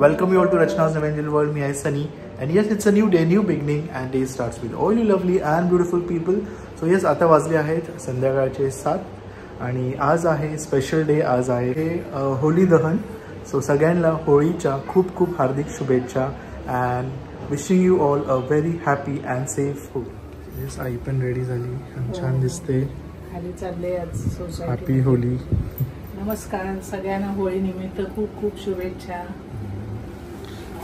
Welcome you all to Rachna's Evangel World. Me, I Sunny, and yes, it's a new day, new beginning, and day starts with all you lovely and beautiful people. So yes, आता वाजले आहेत संध्याकाळचे 7 आणि आज आहे special day. आज आहे Holy दहन. सो सगळ्यांना होळीच्या खूप खूप हार्दिक शुभेच्छा and wishing you all a very happy and safe Holi. Yes, I पण रेडी झाली आणि छान दिसते. खाली चालले आज सोसायटी. Happy Holy. नमस्कार सगळ्यांना, होळी निमित्त खूप खूप शुभेच्छा.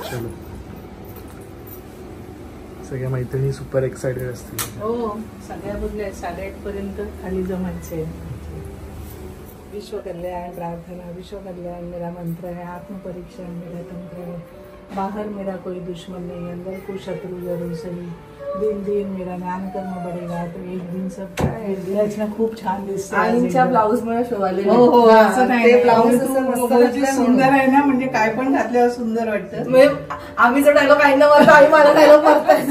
चलो, सगळ्या मैत्रिणी सुपर एक्साइटेड असतील. हो, सगळ्या बोलल्या 8:30 पर्यंत खाली जमायचे. विश्व कल्याण प्रार्थना, विश्व कल्याण मेरा मंत्र है, आत्म परीक्षा मेरा तंत्र है, बाहर मेरा कोई दुश्मन नहीं, अंदर को शत्रु जरूर सही, दिन दिन मेरा ज्ञान कर्म बढ़ेगा तो एक दिन सब काय. खूप छान दिसते. आईच्या ब्लाऊज मध्ये शोभाले. हो हो, असं नाही, ते ब्लाऊज सुंदर आहे ना, म्हणजे काय पण घातल्यावर सुंदर वाटतं. आम्ही जर डायलॉग आईना मारतो, आई मला डायलॉग मारताय.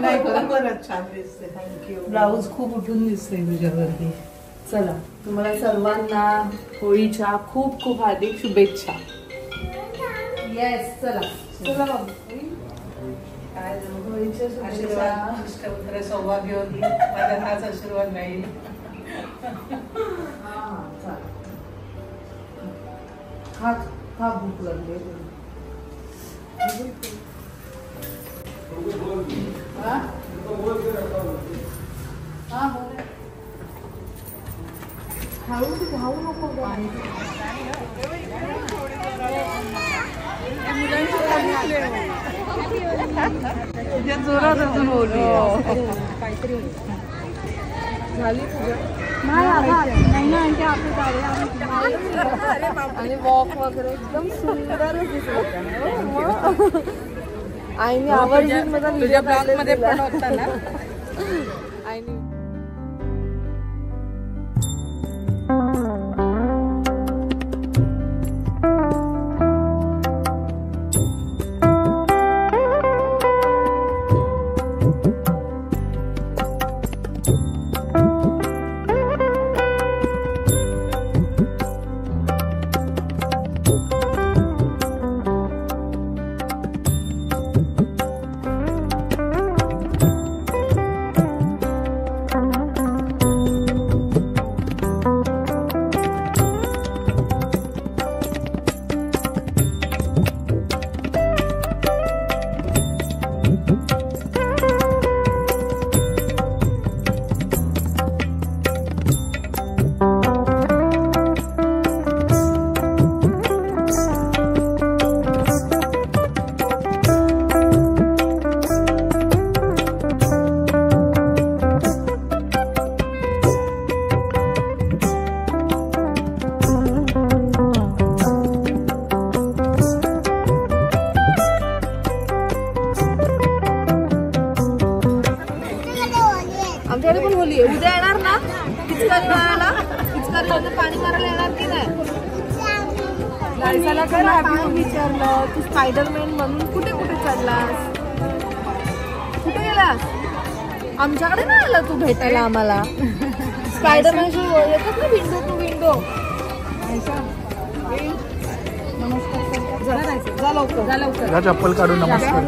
नाही, खरोखरच छान दिसते. थँक्यू. ब्लाऊज खूप उठून दिसते तुझ्यावरती. चला, तुम्हाला सर्वांना होळीच्या खूप खूप हार्दिक शुभेच्छा. येस, चला चला बाबू. काय होळीचे आशीर्वाद, इष्टपुत्र सौभाग्य होती, माझा हाच आशीर्वाद राहील. हा भूक लागली. खाऊ नको. जोरात अजून बोलली काहीतरी झाली तुझ्या आणि वॉक वगैरे एकदम सुंदरच दिसत होता. आईने आवर्जून माझा तुझ्या ब्लॉग मध्ये पण होता ना. आईने आमच्याकडे पण होली आहे. उद्या येणार ना पिचकारीला? पिचकारी पाणी मारायला येणार की नाही? लायसाला तर आपण विचारलं तू स्पायडरमॅन म्हणून कुठे कुठे चाललास, कुठे गेलास? आमच्याकडे नाही आला तू भेटायला आम्हाला. स्पायडरमॅन शो येतात ना, विंडो टू विंडो. जा लवकर, जा लवकर. चप्पल काढून नमस्कार.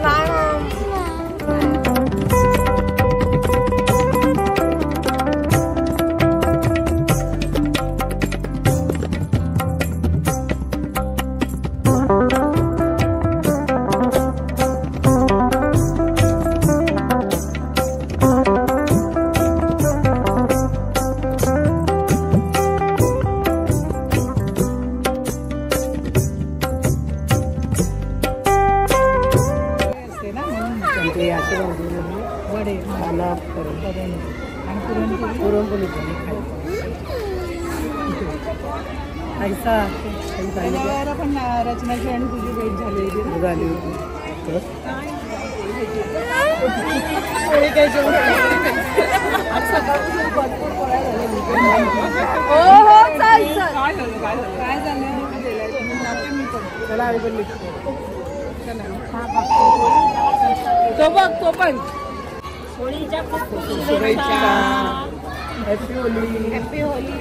वडे मला आणि पुरणपोळी ऐसा पण रचनाची आणि तुझी भेट झाली होती. काय झालं चला आई पण तो बघ, तो पण होळीच्या खूप शुभेच्छा. हॅपी होली. हॅपी होली.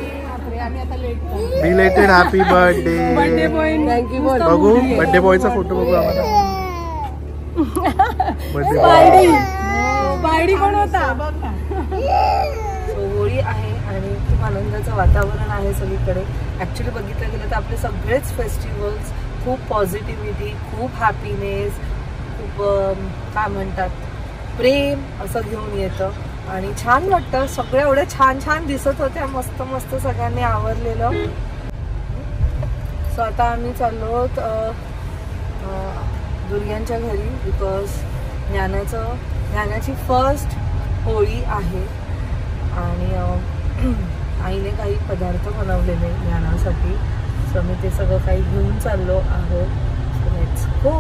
आम्ही आता late belated happy birthday. Birthday boy thank you. बघू बर्थडे बॉयचा फोटो बघू आम्हाला. बायडी कोण होता? होळी आहे आणि खूप आनंदाचं वातावरण आहे सगळीकडे. ॲक्च्युली बघितलं गेलं तर आपले सगळेच फेस्टिवल्स खूप पॉझिटिव्हिटी, खूप हॅपीनेस, खूप काय म्हणतात प्रेम असं घेऊन येतं आणि छान वाटतं. सगळ्या एवढ्या छान छान दिसत होत्या, मस्त मस्त सगळ्यांनी आवरलेलं. सो आता आम्ही चाललो दुर्ग्यांच्या घरी बिकॉज ज्ञानाची फर्स्ट होळी आहे आणि आईने काही पदार्थ बनवलेले ज्ञानासाठी. सो मी ते सगळं काही घेऊन चाललो आहोत. So let's go.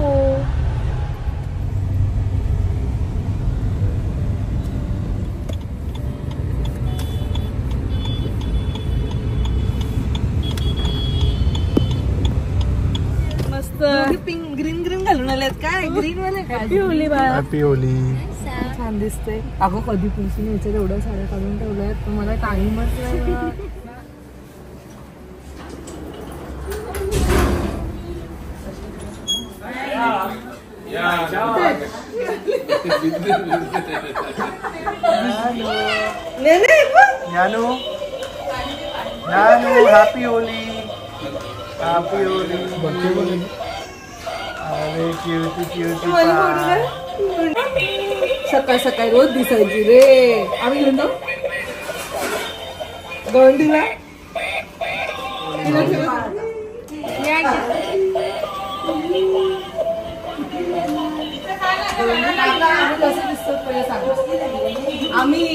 मस्त पिंक ग्रीन ग्रीन घालून आल्यात काय? ग्रीन वाले happy Holi bye. Happy Holi. छान दिसते. अगं कधीपासून याच्यात एवढ्या साड्या काढून ठेवल्यात पण मला टाइमच नाही. ज्ञानू ज्ञानू हॅपी होली. Happy Holy. अरे क्यूटी क्यूटी. सकाळ सकाळी रोज दिसायची रे. आम्ही घेऊन जाऊ गवंडीला. आम्ही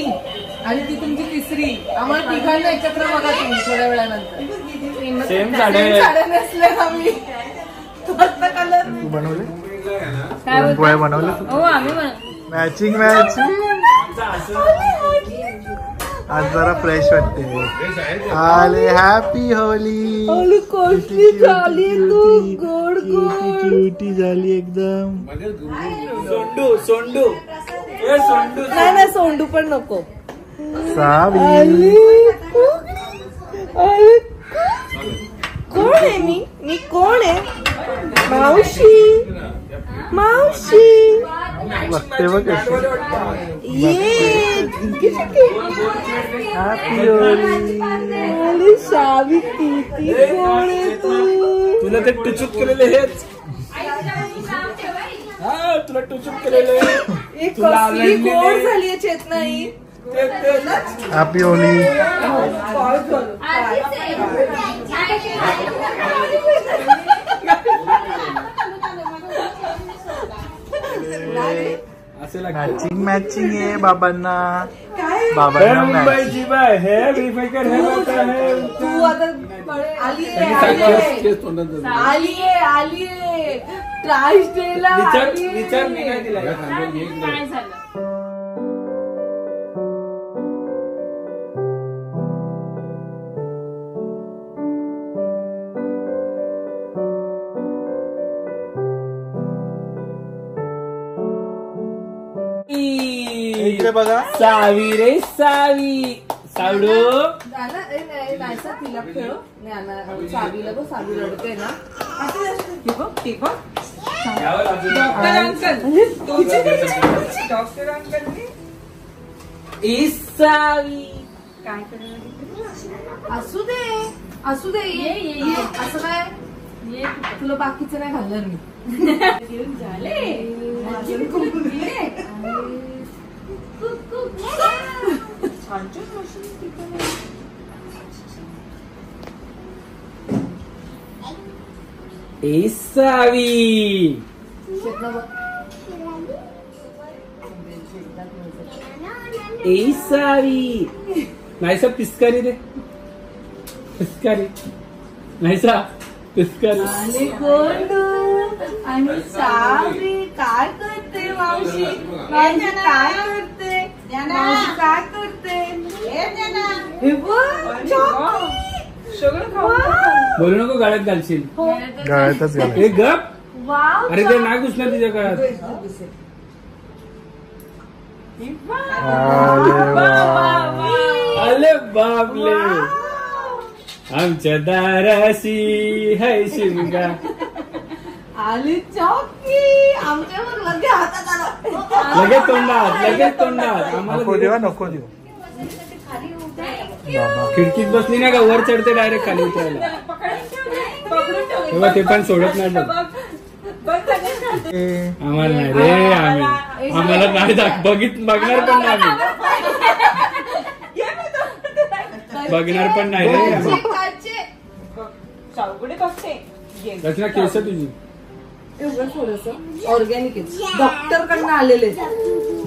आणि ती तुमची तिसरी. आम्हाला तिघांना एकत्र बघा तुम्ही थोड्या वेळानंतर. सेम साड्या नेसल्या आम्ही. तू बनवले पुरणपोळ्या बनवले? हो आम्ही मॅचिंग आज जरा फ्रेश वाटते. आले हॅपी होली. क्यूटी झाली एकदम. सोंडू नाही सोंडू पण नको. सावी कोण आहे? मी कोण आहे? मावशी बघते बघ हॅपी होली. शावी किती कोण आहे तू? तुला ते टुचूक केलेले हेच. तुला टुचूक केलेले. कसली गोड झाली चेतनाई. Happy Holy. मॅचिंग आहे बाबांना. मुंबईची बाय हे वेफेकर हे होता है. तू आता आलीये ट्राइस डेला. विचार मी काय दिला काय झालं? इकडे बघा. सावी रे सावी. सावडू तिला खेळ. सावीला बघ, सावी रडते ना. डॉक्टर अंकल सावी काय करणार? असू दे ये असं काय. तुला बाकीचं नाही घालणार मी. सावी सावी नाहीसा पिस्कारी रे. पिस्कारी नाहीसा पिस्कारी. आणि सावी काय करते? मावशी काय करते? काय करते? बोलू नको गाळ्यात घालशील. गळ्यातच घाल. एक गप. अरे ते नाही घुसणार तिच्या गळ्यात. अरे अरे बापले. आमच्या दाराशी है शिमगा आली चौकी आमच्यावर लगे हातात आला लगेच तोंडात आम्हाला नको देवा नको देऊ खिडकीत बसली ना का वर चढते डायरेक्ट खाली उतरायला तेव्हा ते पण सोडत नाही बघ आम्हाला नाही रे आम्हाला नाही बघणार पण नाही बघणार पण नाही रे रचना केस तुझी थोडस ऑर्गॅनिक डॉक्टर कडनं आलेले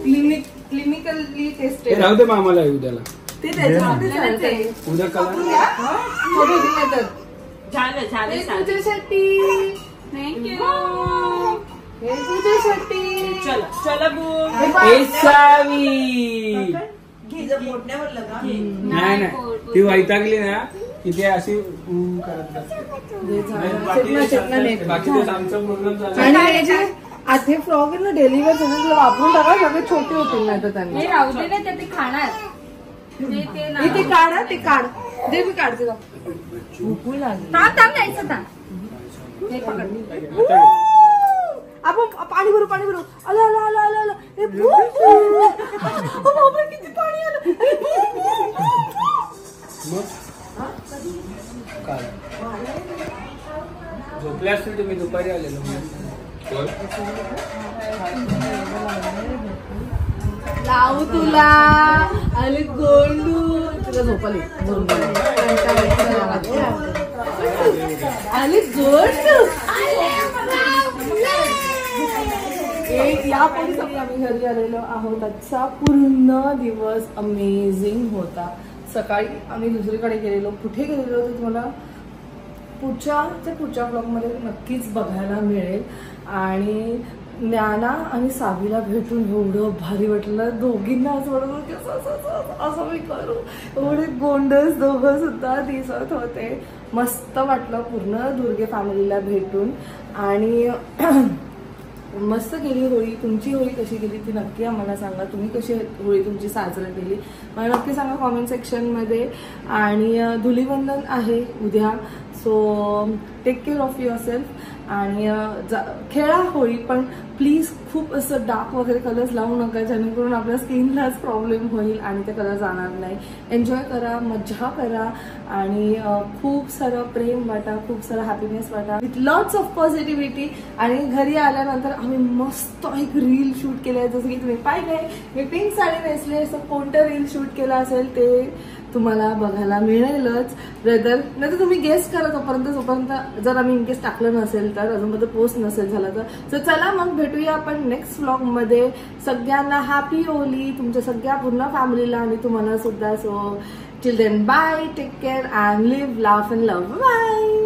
क्लिनिकली टेस्टेड राहू दे मग आम्हाला उद्याला ते त्याच्यामध्ये उद्या कलर तुझ्यासाठी तुझ्यासाठी नाही ती वैतागली ना की ते अशी करत बाकी दिवस आमचं पूर्ण झालं आता फ्रॉक आहे ना डेलिव्हर झालं वापरून टाका सगळे छोटे होतील नाही तर त्यांनी राहू दे ना ते खाणार ते काढा ते काढ दे मी काढते झोपू लागली आपण पाणी भरू आलं किती पाणी आलं झोपले असतील तुम्ही दुपारी आलेलो लावू तुला आले गोंडू तुला झोपाली आले गोंडू यापूर्वी सगळे आम्ही घरी आलेलो आहोत. आजचा पूर्ण दिवस अमेझिंग होता. सकाळी आम्ही दुसरीकडे गेलेलो. कुठे गेलेलो ते तुम्हाला पुढच्या ब्लॉगमध्ये नक्कीच बघायला मिळेल. आणि ज्ञाना आणि सावीला भेटून एवढं भारी वाटलं. दोघींना असं वाटलं की असं मी करू. एवढे गोंडस दोघं सुद्धा दिसत होते. मस्त वाटलं पूर्ण दुर्गे फॅमिलीला भेटून. आणि मस्त गेली होळी. तुमची होळी कशी गेली ती नक्की आम्हाला सांगा. तुम्ही कशी होळी तुमची साजरी केली मला नक्की सांगा कॉमेंट सेक्शनमध्ये. आणि धुलीवंदन आहे उद्या. So take care of yourself आणि खेळा होळी. पण प्लीज खूप असं डार्क वगैरे कलर्स लावू नका जेणेकरून आपल्या स्किनलाच प्रॉब्लेम होईल आणि ते कलर जाणार नाही. एन्जॉय करा, मजा करा आणि खूप सारं प्रेम वाटा, खूप सारं हॅपीनेस वाटा विथ लॉट्स ऑफ पॉझिटिव्हिटी. आणि घरी आल्यानंतर आम्ही मस्त एक रील शूट केलं आहे. जसं की तुम्ही पाहिलंय मी पिंक साडी नेसले. असं कोणतं रील शूट केलं असेल ते तुम्हाला बघायला मिळेलच. ब्रदर नाही तर तुम्ही गेस करा जोपर्यंत जर आम्ही इनकेस टाकलं नसेल तर अजून पोस्ट नसेल झाला तर चला मग भेटूया आपण नेक्स्ट व्लॉगमध्ये. सगळ्यांना हॅपी होली तुमच्या सगळ्या पूर्ण फॅमिलीला आणि तुम्हाला सुद्धा. So till then bye, take care and live, laugh and love. Bye.